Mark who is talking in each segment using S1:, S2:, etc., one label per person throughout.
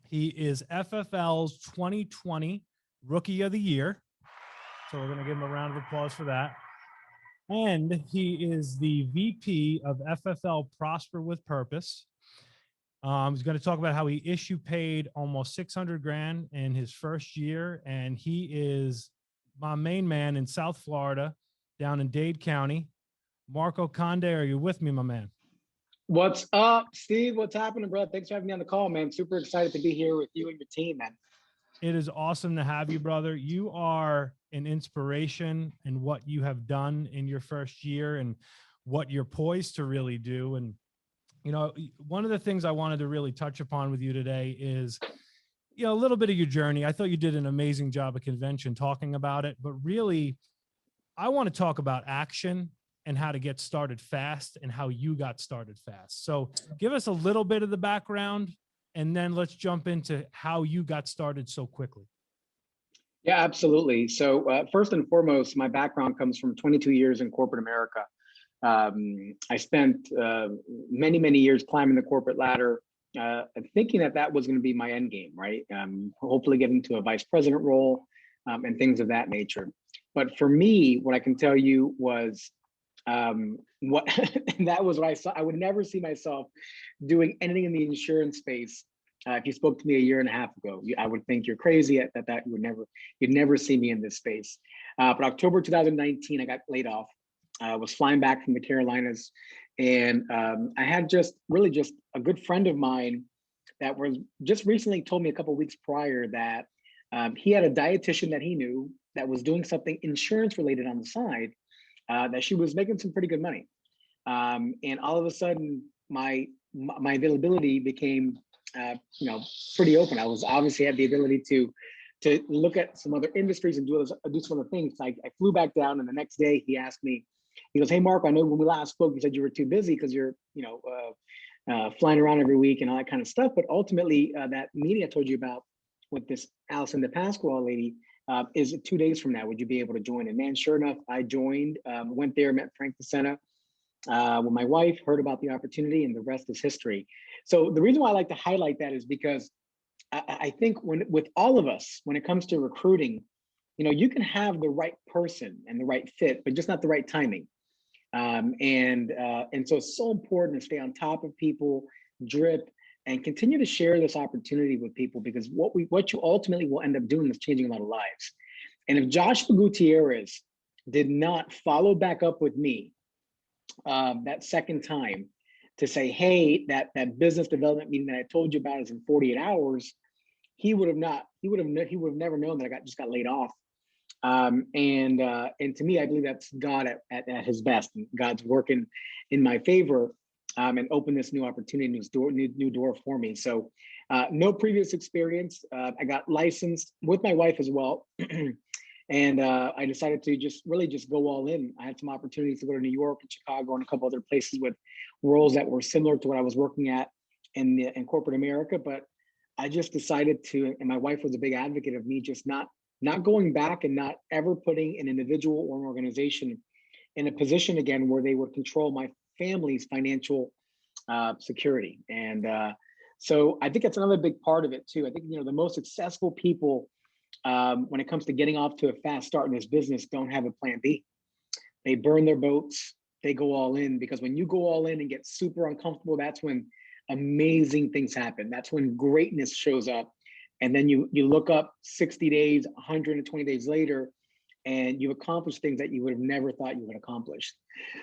S1: He is FFL's 2020 Rookie of the Year. So we're going to give him a round of applause for that. And he is the VP of FFL Prosper with Purpose. He's going to talk about how he issue paid almost 600 grand in his first year. And he is my main man in South Florida, down in Dade County. Marco Conde, are you with me, my man?
S2: What's up, Steve? What's happening, bro? Thanks for having me on the call, man. Super excited to be here with you and your team, man.
S1: It is awesome to have you, brother. You are an inspiration in what you have done in your first year and what you're poised to really do. And, you know, one of the things I wanted to really touch upon with you today is, you know, a little bit of your journey. I thought you did an amazing job at convention talking about it, but really, I want to talk about action and how to get started fast and how you got started fast. So give us a little bit of the background, and then let's jump into how you got started so quickly.
S2: Yeah, absolutely. So first and foremost, my background comes from 22 years in corporate America. I spent many, many years climbing the corporate ladder, thinking that that was going to be my end game, right? Hopefully getting to a vice president role and things of that nature. But for me, what I can tell you was what and that was what I saw. I would never see myself doing anything in the insurance space. If you spoke to me a year and a half ago, I would think you're crazy at that. You'd never see me in this space. But October 2019, I got laid off. I was flying back from the Carolinas, and I had just a good friend of mine that was just recently told me a couple of weeks prior that he had a dietitian that he knew that was doing something insurance related on the side, that she was making some pretty good money. And all of a sudden, my availability became, pretty open. I was obviously had the ability to look at some other industries and do some other things. I flew back down, and the next day he asked me, he goes, "Hey, Mark, I know when we last spoke, you said you were too busy because you're, flying around every week and all that kind of stuff. But ultimately, that meeting I told you about with this Allison DePasquale lady is 2 days from now. Would you be able to join?" And man, sure enough, I joined, went there, met Frank DeSena with my wife, heard about the opportunity, and the rest is history. So the reason why I like to highlight that is because I think with all of us, when it comes to recruiting, you can have the right person and the right fit, but just not the right timing. And so it's so important to stay on top of people, drip, and continue to share this opportunity with people, because what you ultimately will end up doing is changing a lot of lives. And if Joshua Gutierrez did not follow back up with me that second time to say, "Hey, that business development meeting that I told you about is in 48 hours," he would have never known that I just got laid off. And to me, I believe that's God at his best, and God's working in my favor, and open this new opportunity, new door for me. So no previous experience. I got licensed with my wife as well. And I decided to just go all in. I had some opportunities to go to New York and Chicago and a couple other places with roles that were similar to what I was working at in corporate America. But I just decided to, and my wife was a big advocate of me just not going back and not ever putting an individual or an organization in a position again where they would control my family's financial security. And so I think that's another big part of it too. I think, the most successful people, when it comes to getting off to a fast start in this business, don't have a plan B. They burn their boats, they go all in, because when you go all in and get super uncomfortable, that's when amazing things happen. That's when greatness shows up. And then you look up 60 days, 120 days later, and you've accomplished things that you would have never thought you would accomplish.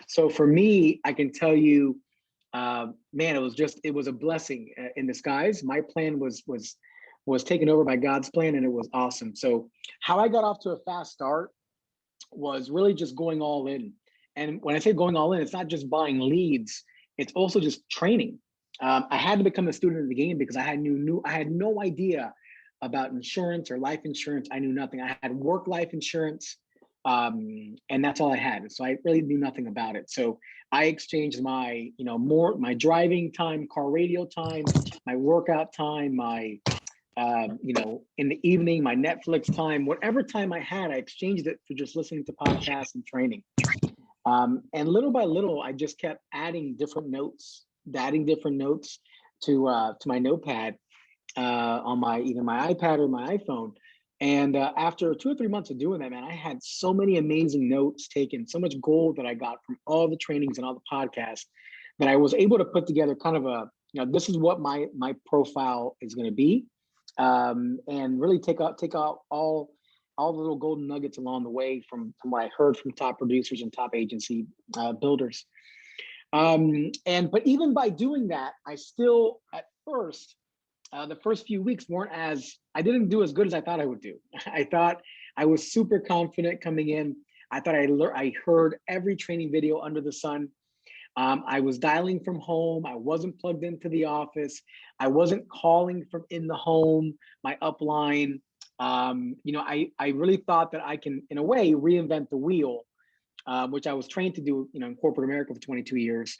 S2: So for me, I can tell you, man, it was a blessing in disguise. My plan was taken over by God's plan, and it was awesome. So how I got off to a fast start was really just going all in. And when I say going all in, it's not just buying leads, it's also just training. I had to become a student of the game because I had no idea about insurance or life insurance. I knew nothing. I had work life insurance, and that's all I had. So I really knew nothing about it. So I exchanged my, my driving time, car radio time, my workout time, my, in the evening, my Netflix time, whatever time I had, I exchanged it for just listening to podcasts and training. And little by little, I just kept adding different notes to my notepad. on my either my iPad or my iPhone. And after 2 or 3 months of doing that, man, I had so many amazing notes taken, so much gold that I got from all the trainings and all the podcasts that I was able to put together kind of a, this is what my profile is going to be, and really take out all the little golden nuggets along the way from what I heard from top producers and top agency builders. But even by doing that, I still at first. The first few weeks I didn't do as good as I thought I would do. I thought I was super confident coming in. I thought I heard every training video under the sun. I was dialing from home. I wasn't plugged into the office. I wasn't calling from in the home, my upline. I really thought that I can, in a way, reinvent the wheel, which I was trained to do, in corporate America for 22 years.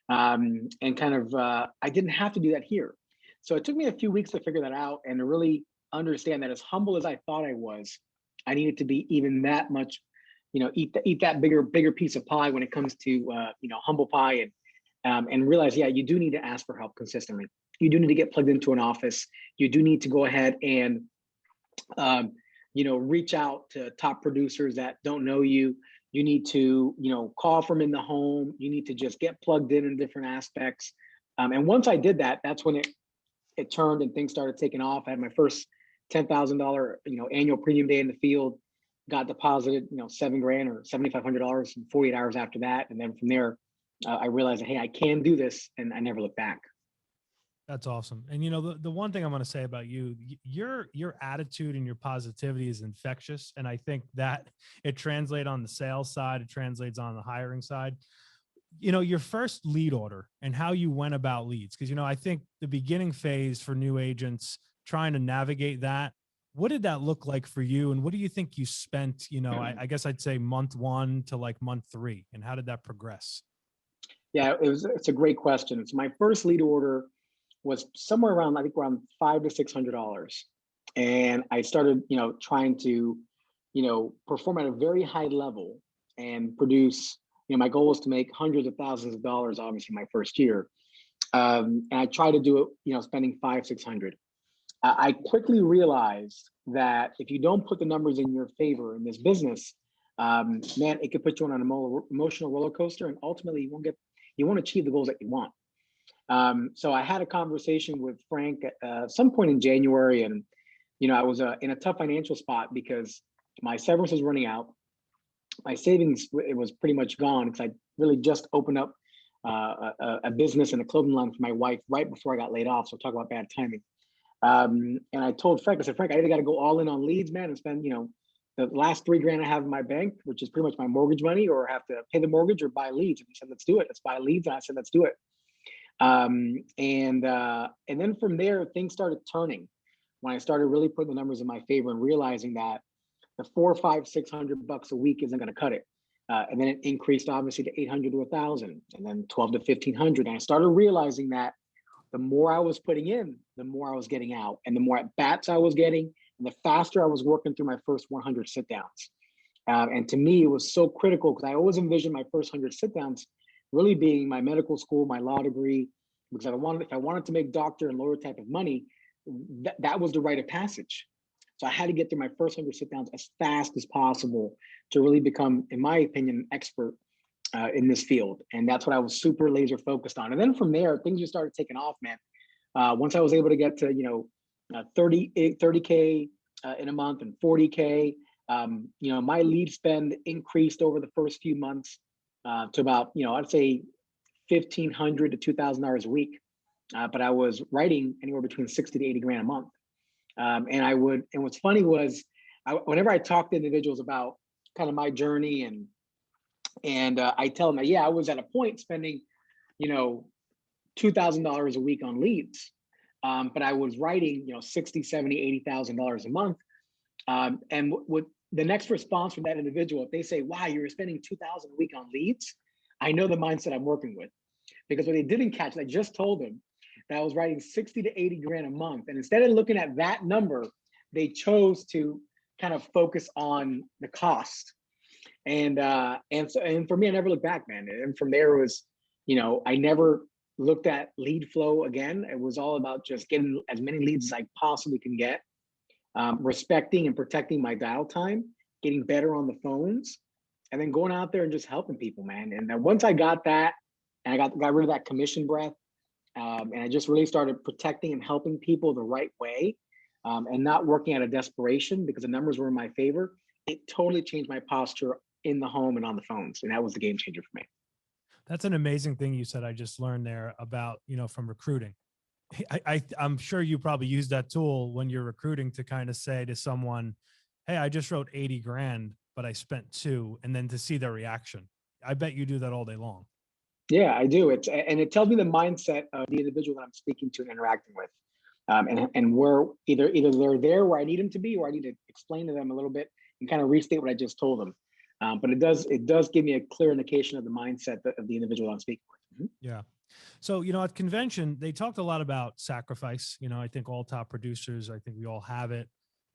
S2: And kind of, I didn't have to do that here. So it took me a few weeks to figure that out and to really understand that as humble as I thought I was, I needed to be even that much, eat that bigger piece of pie when it comes to, humble pie, and realize, yeah, you do need to ask for help consistently. You do need to get plugged into an office. You do need to go ahead and, reach out to top producers that don't know you. You need to, call from in the home. You need to just get plugged in different aspects. And once I did that, that's when it turned and things started taking off. I had my first $10,000, annual premium day in the field, got deposited, $7,000 or $7,500 in 48 hours after that. And then from there, I realized that, hey, I can do this. And I never looked back.
S1: That's awesome. And the one thing I'm going to say about your attitude and your positivity is infectious. And I think that it translates on the sales side, it translates on the hiring side. Your first lead order and how you went about leads. Cause I think the beginning phase for new agents trying to navigate that, what did that look like for you? And what do you think you spent, I guess I'd say month 1 to like month 3, and how did that progress?
S2: Yeah, it's a great question. So my first lead order was somewhere around, I think around $500 to $600. And I started, trying to, perform at a very high level and produce. My goal was to make hundreds of thousands of dollars, obviously, my first year. And I tried to do it, spending $500-600. I quickly realized that if you don't put the numbers in your favor in this business, man, it could put you on an emotional roller coaster, and ultimately you won't achieve the goals that you want. So I had a conversation with Frank at some point in January, and I was in a tough financial spot because my severance was running out. My savings, it was pretty much gone because I really just opened up a business and a clothing line for my wife right before I got laid off. So talk about bad timing. And I told Frank, I said, Frank, I either got to go all in on leads, man, and spend, the last $3,000 I have in my bank, which is pretty much my mortgage money, or have to pay the mortgage or buy leads. And he said, let's do it. Let's buy leads. And I said, let's do it. And then from there, things started turning when I started really putting the numbers in my favor and realizing that the $400, $500, $600 a week isn't going to cut it. And then it increased obviously to 800 to 1,000, and then 12 to 1,500. And I started realizing that the more I was putting in, the more I was getting out, and the more at bats I was getting, and the faster I was working through my first 100 sit downs. And to me, it was so critical because I always envisioned my first 100 sit downs really being my medical school, my law degree, because if I wanted to make doctor and lawyer type of money, that was the rite of passage. So I had to get through my first 100 sit downs as fast as possible to really become, in my opinion, an expert in this field. And that's what I was super laser focused on. And then from there, things just started taking off, man. Once I was able to get to, 30K in a month and 40K, my lead spend increased over the first few months to about, I'd say $1,500 to $2,000 a week. But I was writing anywhere between 60 to 80 grand a month. And what's funny was whenever I talk to individuals about kind of my journey and I tell them that, yeah, I was at a point spending, $2,000 a week on leads. But I was writing, $60, $70, $80,000 a month. And what the next response from that individual, if they say, wow, you're spending $2,000 a week on leads, I know the mindset I'm working with. Because what they didn't catch, I just told them that I was writing 60 to 80 grand a month. And instead of looking at that number, they chose to kind of focus on the cost. And for me, I never looked back, man. And from there was, I never looked at lead flow again. It was all about just getting as many leads as I possibly can get, respecting and protecting my dial time, getting better on the phones, and then going out there and just helping people, man. And then once I got that, and I got rid of that commission breath, and I just really started protecting and helping people the right way, and not working out of desperation because the numbers were in my favor, it totally changed my posture in the home and on the phones. And that was the game changer for me.
S1: That's an amazing thing you said. I just learned there about, from recruiting. I'm sure you probably use that tool when you're recruiting to kind of say to someone, hey, I just wrote 80 grand, but I spent 2, and then to see their reaction. I bet you do that all day long.
S2: Yeah, I do. And it tells me the mindset of the individual that I'm speaking to and interacting with. And where either they're there where I need them to be, or I need to explain to them a little bit and kind of restate what I just told them. But it does give me a clear indication of the mindset of the individual I'm speaking with. Mm-hmm.
S1: Yeah. So, at convention, they talked a lot about sacrifice. I think all top producers, I think we all have it.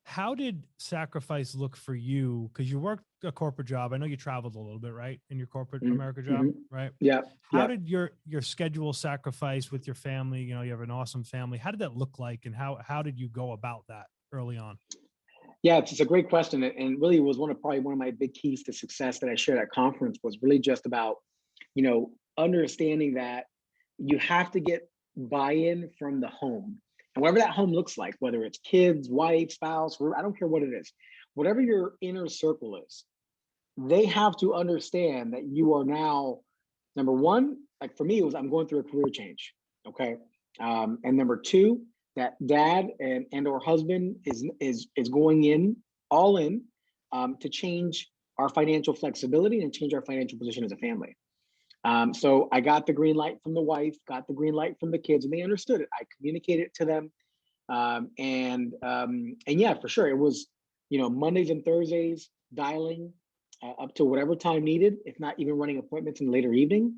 S1: How did sacrifice look for you? Because you worked a corporate job. I know you traveled a little bit, right? In your corporate
S2: Mm-hmm.
S1: America job, right?
S2: Yeah.
S1: How did your schedule sacrifice with your family? You have an awesome family. How did that look like? And how did you go about that early on?
S2: Yeah, it's a great question. And really was probably one of my big keys to success that I shared at conference was really just about, understanding that you have to get buy-in from the home. And whatever that home looks like, whether it's kids, wife, spouse, I don't care what it is, whatever your inner circle is, they have to understand that you are now, number one, like for me, it was I'm going through a career change. Okay. And number two, that dad and or husband is going in all in to change our financial flexibility and change our financial position as a family. So I got the green light from the wife, got the green light from the kids, and they understood it. I communicated it to them. And yeah, for sure. It was, Mondays and Thursdays dialing up to whatever time needed, if not even running appointments in the later evening,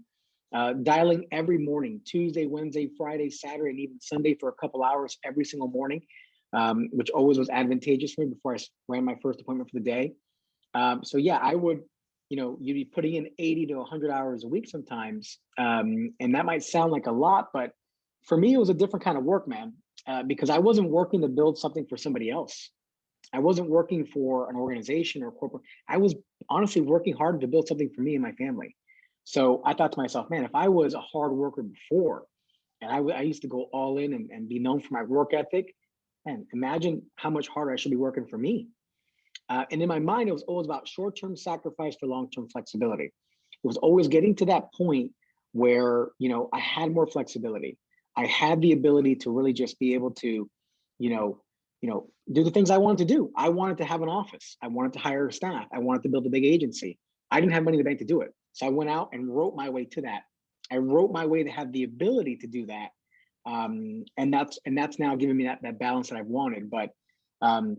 S2: dialing every morning, Tuesday, Wednesday, Friday, Saturday, and even Sunday for a couple hours every single morning, which always was advantageous for me before I ran my first appointment for the day. So yeah, I would, you'd be putting in 80 to 100 hours a week sometimes. And that might sound like a lot, but for me, it was a different kind of work, man, because I wasn't working to build something for somebody else. I wasn't working for an organization or corporate. I was honestly working hard to build something for me and my family. So I thought to myself, man, if I was a hard worker before, and I used to go all in and be known for my work ethic, man, imagine how much harder I should be working for me. And in my mind, it was always about short-term sacrifice for long-term flexibility. It was always getting to that point where, I had more flexibility. I had the ability to really just be able to, do the things I wanted to do. I wanted to have an office. I wanted to hire staff. I wanted to build a big agency. I didn't have money in the bank to do it. So I went out and wrote my way to that. I wrote my way to have the ability to do that. And that's now giving me that balance that I've wanted. But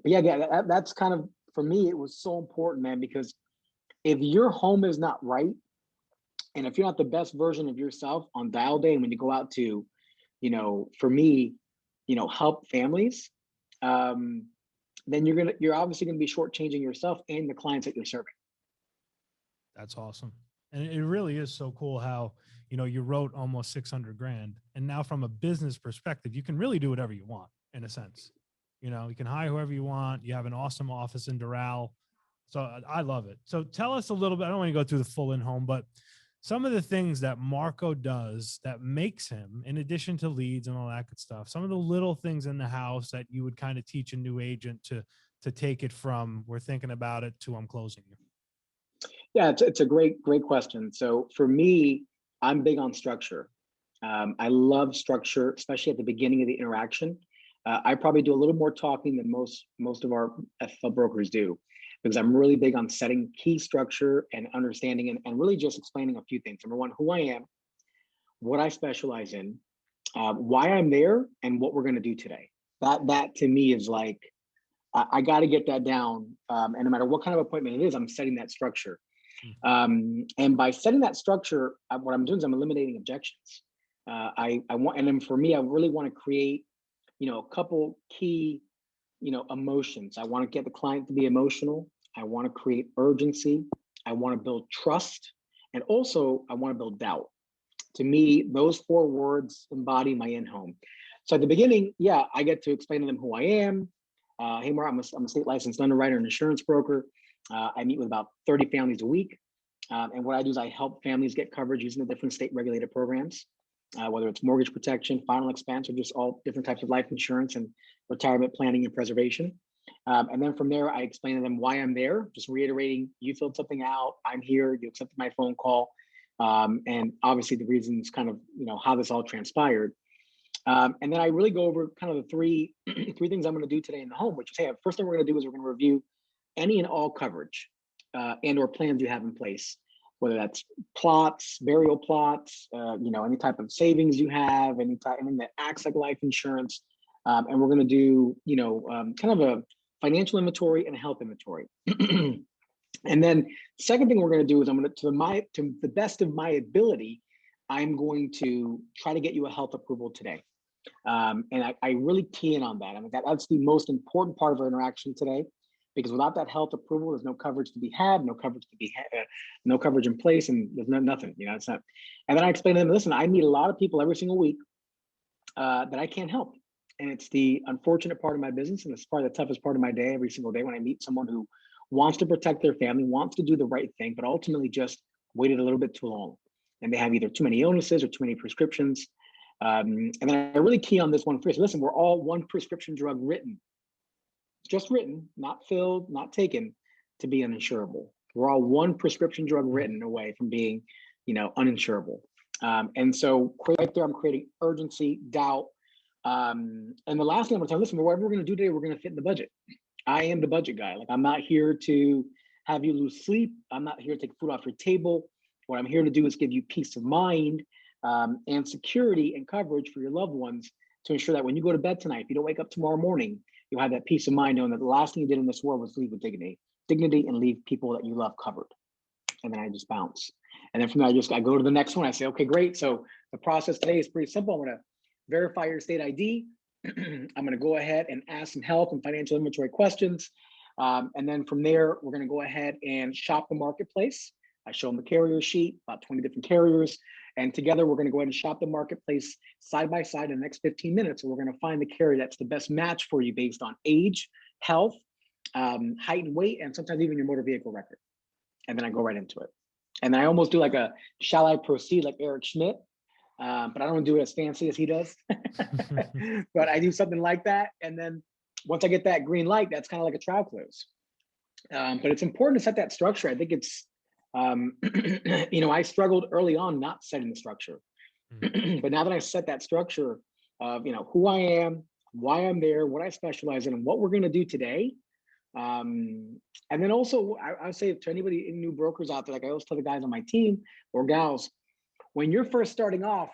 S2: yeah, that's kind of, for me, it was so important, man, because if your home is not right, and if you're not the best version of yourself on dial day, and when you go out to, for me, help families, then you're obviously gonna be shortchanging yourself and the clients that you're serving.
S1: That's awesome. And it really is so cool how, you wrote almost 600 grand. And now from a business perspective, you can really do whatever you want in a sense. You can hire whoever you want. You have an awesome office in Doral. So I love it. So tell us a little bit. I don't want to go through the full in-home, but some of the things that Marco does that makes him, in addition to leads and all that good stuff, some of the little things in the house that you would kind of teach a new agent to take it from we're thinking about it to I'm closing you.
S2: Yeah, it's a great question. So for me, I'm big on structure. I love structure, especially at the beginning of the interaction. I probably do a little more talking than most of our FFL brokers do, because I'm really big on setting key structure and understanding and really just explaining a few things. Number one, who I am, what I specialize in, why I'm there, and what we're going to do today. That to me is like, I got to get that down. And no matter what kind of appointment it is, I'm setting that structure. And by setting that structure, what I'm doing is I'm eliminating objections. I want, and then for me, I really want to create, a couple key, emotions. I want to get the client to be emotional. I want to create urgency. I want to build trust. And also I want to build doubt. To me, those four words embody my in-home. So at the beginning, yeah, I get to explain to them who I am. Hey, Mark, I'm a state licensed underwriter and insurance broker. I meet with about 30 families a week. And what I do is I help families get coverage using the different state regulated programs, whether it's mortgage protection, final expense, or just all different types of life insurance and retirement planning and preservation. And then from there, I explain to them why I'm there, just reiterating, you filled something out, I'm here, you accepted my phone call. And obviously the reasons kind of, how this all transpired. And then I really go over kind of the three things I'm going to do today in the home, which is, hey, first thing we're going to do is we're going to review any and all coverage and or plans you have in place, whether that's plots, burial plots, any type of savings you have, anything that acts like life insurance. And we're going to do, kind of a financial inventory and a health inventory. And then second thing we're going to do is I'm going to the best of my ability, I'm going to try to get you a health approval today. And I really key in on that. I mean, that's the most important part of our interaction today, because without that health approval, there's no coverage to be had, no coverage in place, and there's nothing. It's not. And then I explain to them, listen, I meet a lot of people every single week that I can't help, and it's the unfortunate part of my business, and it's probably the toughest part of my day every single day when I meet someone who wants to protect their family, wants to do the right thing, but ultimately just waited a little bit too long, and they have either too many illnesses or too many prescriptions. And then I really key on this one first. Listen, we're all one prescription drug written, just written, not filled, not taken, to be uninsurable. We're all one prescription drug written away from being, uninsurable. And so right there, I'm creating urgency, doubt. And the last thing I'm gonna tell you, listen, whatever we're gonna do today, we're gonna fit in the budget. I am the budget guy. Like, I'm not here to have you lose sleep. I'm not here to take food off your table. What I'm here to do is give you peace of mind and security and coverage for your loved ones, to ensure that when you go to bed tonight, if you don't wake up tomorrow morning, you'll have that peace of mind knowing that the last thing you did in this world was leave with dignity and leave people that you love covered. And then I just bounce. And then from there, I go to the next one. I say, okay, great. So the process today is pretty simple. I'm going to verify your state ID. I'm going to go ahead and ask some health and financial inventory questions. And then from there, we're going to go ahead and shop the marketplace. I show them the carrier sheet, about 20 different carriers. And together, we're going to go ahead and shop the marketplace side by side in the next 15 minutes. And we're going to find the carrier that's the best match for you based on age, health, height and weight, and sometimes even your motor vehicle record. And then I go right into it. And then I almost do like a, shall I proceed, like Eric Schmidt, but I don't do it as fancy as he does. But I do something like that. And then once I get that green light, that's kind of like a trial close. But it's important to set that structure. I think it's, I struggled early on not setting the structure. But now that I set that structure of, who I am, why I'm there, what I specialize in, and what we're going to do today. And then also, I would say to anybody, new brokers out there, like I always tell the guys on my team or gals, when you're first starting off,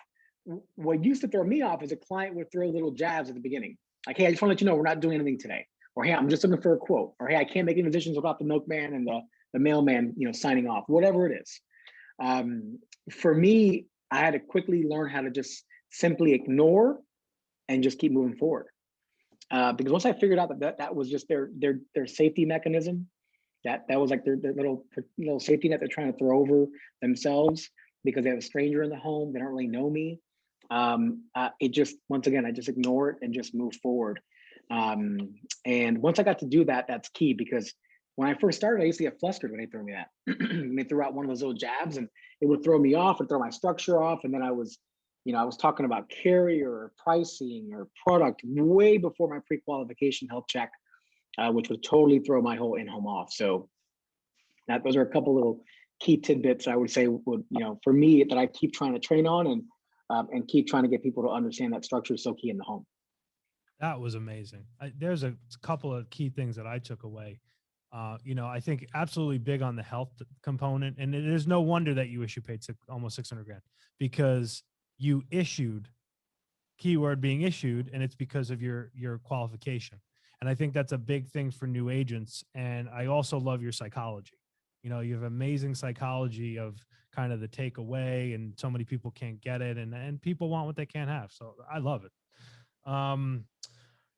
S2: what used to throw me off is a client would throw little jabs at the beginning. Like, hey, I just want to let you know we're not doing anything today. Or, hey, I'm just looking for a quote. Or, hey, I can't make any decisions without the milkman and the mailman, signing off, whatever it is. For me, I had to quickly learn how to just simply ignore and just keep moving forward. Because once I figured out that was just their safety mechanism, that was like their little safety net they're trying to throw over themselves because they have a stranger in the home, they don't really know me. It just, once again, I just ignore it and just move forward. And once I got to do that, that's key, because when I first started, I used to get flustered when they threw me that. When they threw out one of those little jabs, and it would throw me off and throw my structure off. And then I was talking about carrier or pricing or product way before my pre-qualification health check, which would totally throw my whole in-home off. So those are a couple little key tidbits I would say would, for me, that I keep trying to train on and keep trying to get people to understand that structure is so key in the home.
S1: That was amazing. There's a couple of key things that I took away. I think absolutely big on the health component, and it is no wonder that you paid almost 600 grand, because you issued, keyword being issued, and it's because of your qualification. And I think that's a big thing for new agents. And I also love your psychology. You have amazing psychology of kind of the takeaway, and so many people can't get it, and people want what they can't have. So I love it.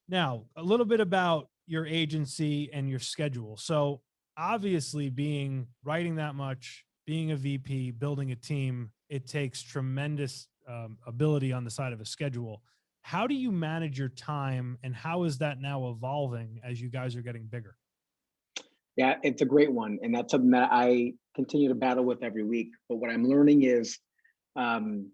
S1: Now, a little bit about your agency and your schedule. So obviously writing that much, being a VP, building a team, it takes tremendous ability on the side of a schedule. How do you manage your time, and how is that now evolving as you guys are getting bigger?
S2: Yeah, it's a great one. And that's something that I continue to battle with every week. But what I'm learning is um,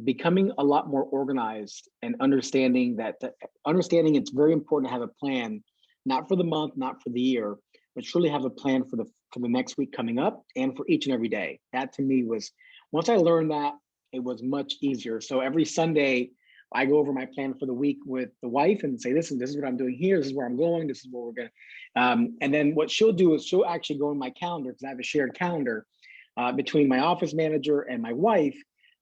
S2: becoming a lot more organized and understanding it's very important to have a plan, not for the month, not for the year, but truly have a plan for the next week coming up and for each and every day. That to me was, once I learned that, it was much easier. So every Sunday, I go over my plan for the week with the wife and say, listen, this is what I'm doing here. This is where I'm going. This is what we're going to. And then what she'll do is she'll actually go in my calendar, because I have a shared calendar between my office manager and my wife.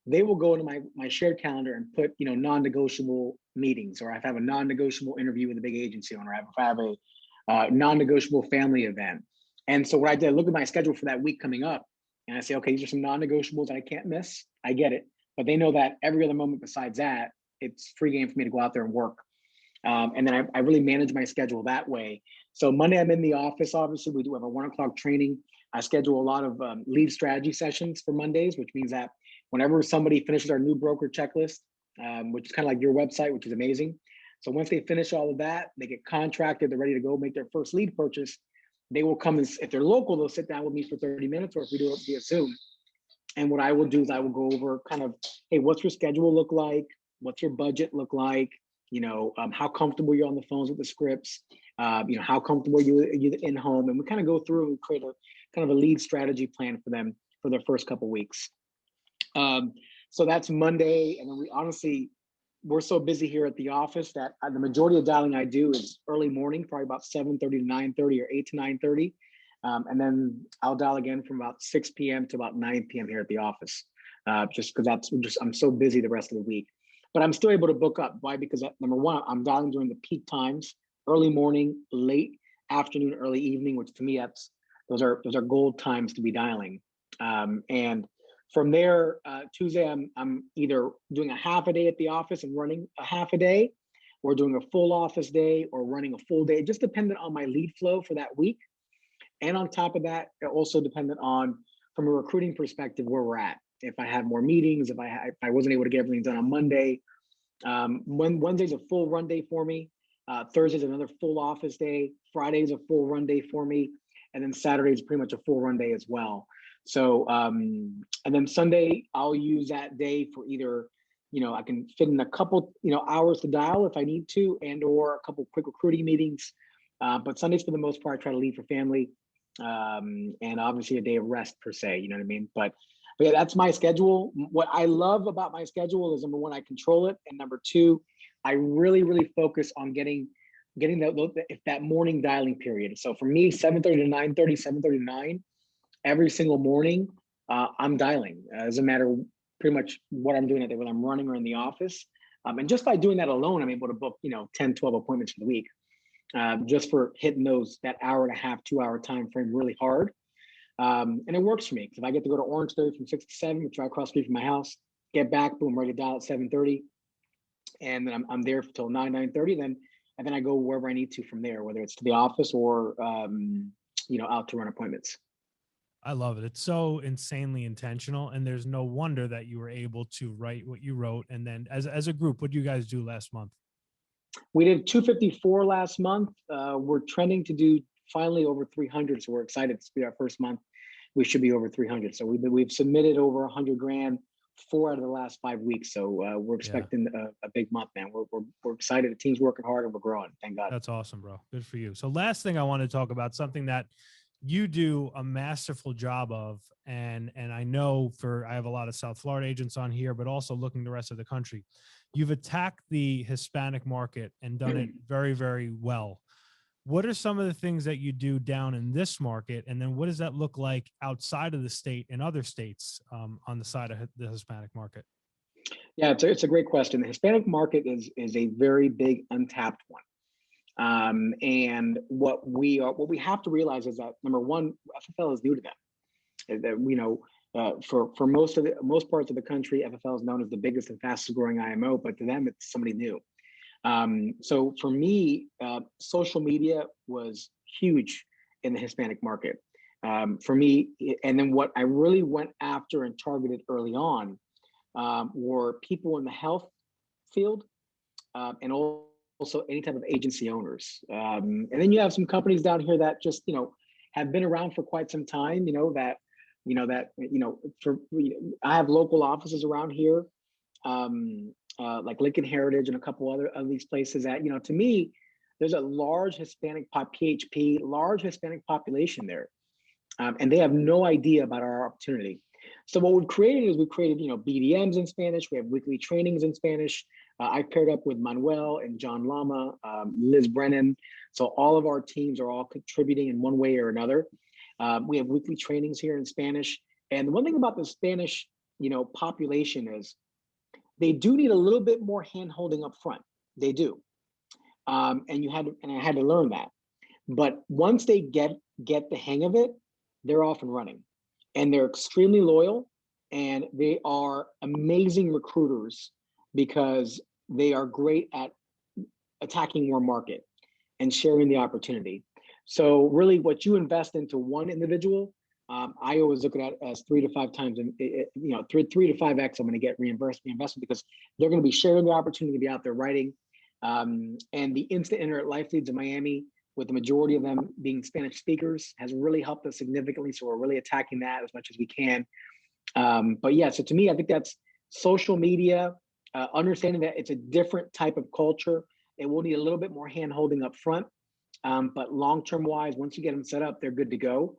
S2: They will go into my shared calendar and put, non-negotiable meetings, or if I have a non-negotiable interview with a big agency owner, if I have a non-negotiable family event. And so what I did, I look at my schedule for that week coming up, and I say, okay, these are some non-negotiables that I can't miss. I get it. But they know that every other moment besides that, it's free game for me to go out there and work. And then I really manage my schedule that way. So Monday, I'm in the office. Obviously, we do have a 1 o'clock training. I schedule a lot of lead strategy sessions for Mondays, which means that whenever somebody finishes our new broker checklist, which is kind of like your website, which is amazing. So once they finish all of that, they get contracted, they're ready to go make their first lead purchase. They will come, and if they're local, they'll sit down with me for 30 minutes, or if we do it via Zoom. And what I will do is I will go over kind of, hey, what's your schedule look like? What's your budget look like? How comfortable you're on the phones with the scripts? How comfortable you in home? And we kind of go through and create a kind of a lead strategy plan for them for their first couple of weeks. So that's Monday. And then we're so busy here at the office that the majority of dialing I do is early morning, probably about 7:30 to 9:30 or 8 to 9:30. And then I'll dial again from about 6 p.m. to about 9 p.m. here at the office, just because I'm so busy the rest of the week. But I'm still able to book up. Why? Because number one, I'm dialing during the peak times, early morning, late afternoon, early evening, which to me, those are gold times to be dialing. And from there, Tuesday, I'm either doing a half a day at the office and running a half a day, or doing a full office day, or running a full day, just dependent on my lead flow for that week. And on top of that, it also dependent on, from a recruiting perspective, where we're at. If I have more meetings, if I wasn't able to get everything done on Monday, Wednesday's a full run day for me. Thursday's another full office day. Friday's a full run day for me. And then Saturday's pretty much a full run day as well. So, and then Sunday, I'll use that day for either, I can fit in a couple, hours to dial if I need to, and or a couple quick recruiting meetings. But Sundays, for the most part, I try to leave for family, and obviously a day of rest per se, you know what I mean? But yeah, that's my schedule. What I love about my schedule is, number one, I control it. And number two, I really, really focus on getting that morning dialing period. So for me, 7:30 to 9:30, 7:30 to 9, every single morning, I'm dialing. It doesn't matter pretty much what I'm doing that day, whether I'm running or in the office. And just by doing that alone, I'm able to book, 10, 12 appointments for the week, just for hitting that hour and a half, 2 hour time frame really hard. And it works for me, because if I get to go to Orangeburg from 6 to 7, which is right across the street from my house, get back, boom, ready to dial at 7:30, and then I'm there till 9:30. And then I go wherever I need to from there, whether it's to the office or out to run appointments.
S1: I love it. It's so insanely intentional, and there's no wonder that you were able to write what you wrote. And then as a group, what did you guys do last month?
S2: We did 254 last month. We're trending to do finally over 300. So we're excited. This will be our first month. We should be over 300. So we've submitted over 100 grand 4 out of the last 5 weeks. So we're expecting a big month, man. We're excited. The team's working hard and we're growing. Thank God.
S1: That's awesome, bro. Good for you. So last thing I want to talk about, something that you do a masterful job of, and I know I have a lot of South Florida agents on here, but also looking the rest of the country. You've attacked the Hispanic market and done it very, very well. What are some of the things that you do down in this market? And then what does that look like outside of the state and other states on the side of the Hispanic market?
S2: Yeah, it's a great question. The Hispanic market is a very big untapped one. And what we have to realize is that, number one, FFL is new to them. That for most parts of the country, FFL is known as the biggest and fastest growing IMO, but to them, it's somebody new. So for me, social media was huge in the Hispanic market. For me, and then what I really went after and targeted early on were people in the health field and also any type of agency owners. And then you have some companies down here that just, have been around for quite some time, I have local offices around here, like Lincoln Heritage and a couple other of these places that, to me, there's a large Hispanic PHP, large Hispanic population there. And they have no idea about our opportunity. So what we've created is BDMs in Spanish. We have weekly trainings in Spanish. I paired up with Manuel and John Lama, Liz Brennan. So all of our teams are all contributing in one way or another. We have weekly trainings here in Spanish. And one thing about the Spanish, population is they do need a little bit more hand-holding up front. They do. And I had to learn that. But once they get the hang of it, they're off and running. And they're extremely loyal, and they are amazing recruiters because they are great at attacking more market and sharing the opportunity. So really what you invest into one individual, I always look at it as 3 to 5 times, 3 to 5x I'm going to get reinvestment because they're going to be sharing the opportunity to be out there writing. And the instant enter at Life Leads in Miami, with the majority of them being Spanish speakers, has really helped us significantly. So we're really attacking that as much as we can. But yeah, so to me, I think that's social media, understanding that it's a different type of culture. It will need a little bit more hand-holding up front. But long-term wise, once you get them set up, they're good to go.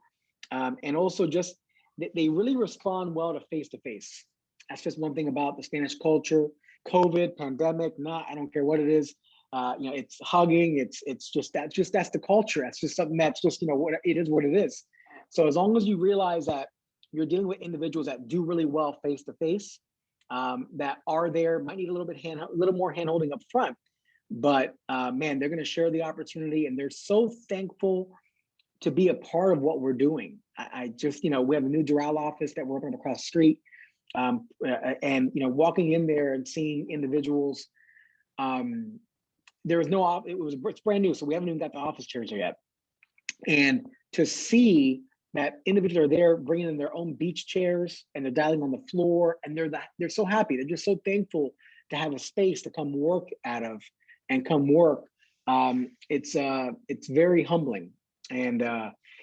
S2: And also just, they really respond well to face-to-face. That's just one thing about the Spanish culture. COVID, pandemic, I don't care what it is. It's hugging. It's just that's the culture. That's just something that's just, what it is, what it is. So as long as you realize that you're dealing with individuals that do really well face to face, that are there, might need a little more hand holding up front, but man, they're going to share the opportunity, and they're so thankful to be a part of what we're doing. I just, we have a new Doral office that we're opening across the street, and walking in there and seeing individuals. It's brand new, so we haven't even got the office chairs here yet. And to see that individuals are there bringing in their own beach chairs, and they're dialing on the floor, and they're so happy. They're just so thankful to have a space to come work out of and come work. It's very humbling. And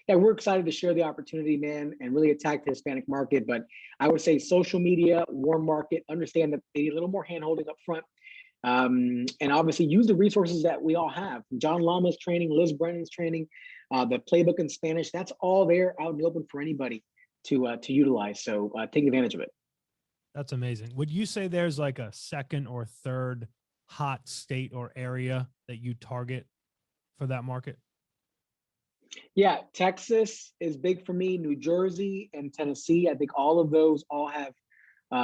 S2: yeah, we're excited to share the opportunity, man, and really attack the Hispanic market. But I would say social media, warm market, understand that they need a little more hand-holding up front. And obviously use the resources that we all have. John Lama's training, Liz Brennan's training, the playbook in Spanish, that's all there out in the open for anybody to utilize. So take advantage of it.
S1: That's amazing. Would you say there's like a second or third hot state or area that you target for that market?
S2: Yeah, Texas is big for me. New Jersey and Tennessee. I think all of those have,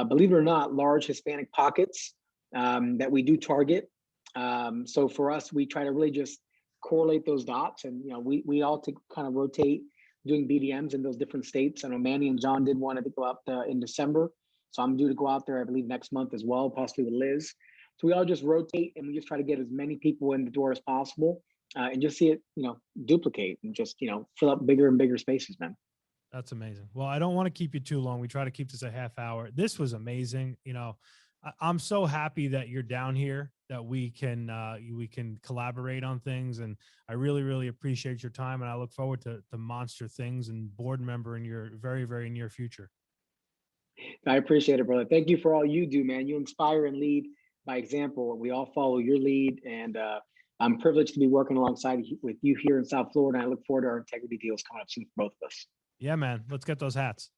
S2: believe it or not, large Hispanic pockets that we do target. So for us, we try to really just correlate those dots, and we all kind of rotate doing BDMs in those different states. I know Manny and John did one, I think, go out in December. So I'm due to go out there, I believe, next month as well, possibly with Liz. So we all just rotate, and we just try to get as many people in the door as possible, and just see it, duplicate, and just, fill up bigger and bigger spaces, man.
S1: That's amazing. Well, I don't want to keep you too long. We try to keep this a half hour. This was amazing. I'm so happy that you're down here, that we can collaborate on things. And I really, really appreciate your time. And I look forward to monster things and board member in your very, very near future.
S2: I appreciate it, brother. Thank you for all you do, man. You inspire and lead by example. We all follow your lead, and I'm privileged to be working alongside with you here in South Florida. And I look forward to our integrity deals coming up soon for both of us.
S1: Yeah, man. Let's get those hats.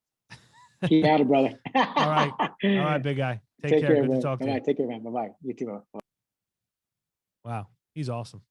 S2: Yeah, brother.
S1: All right, big guy. Take care. Good to talk to you.
S2: Take care, man. Bye-bye. You too, bro.
S1: Wow. He's awesome.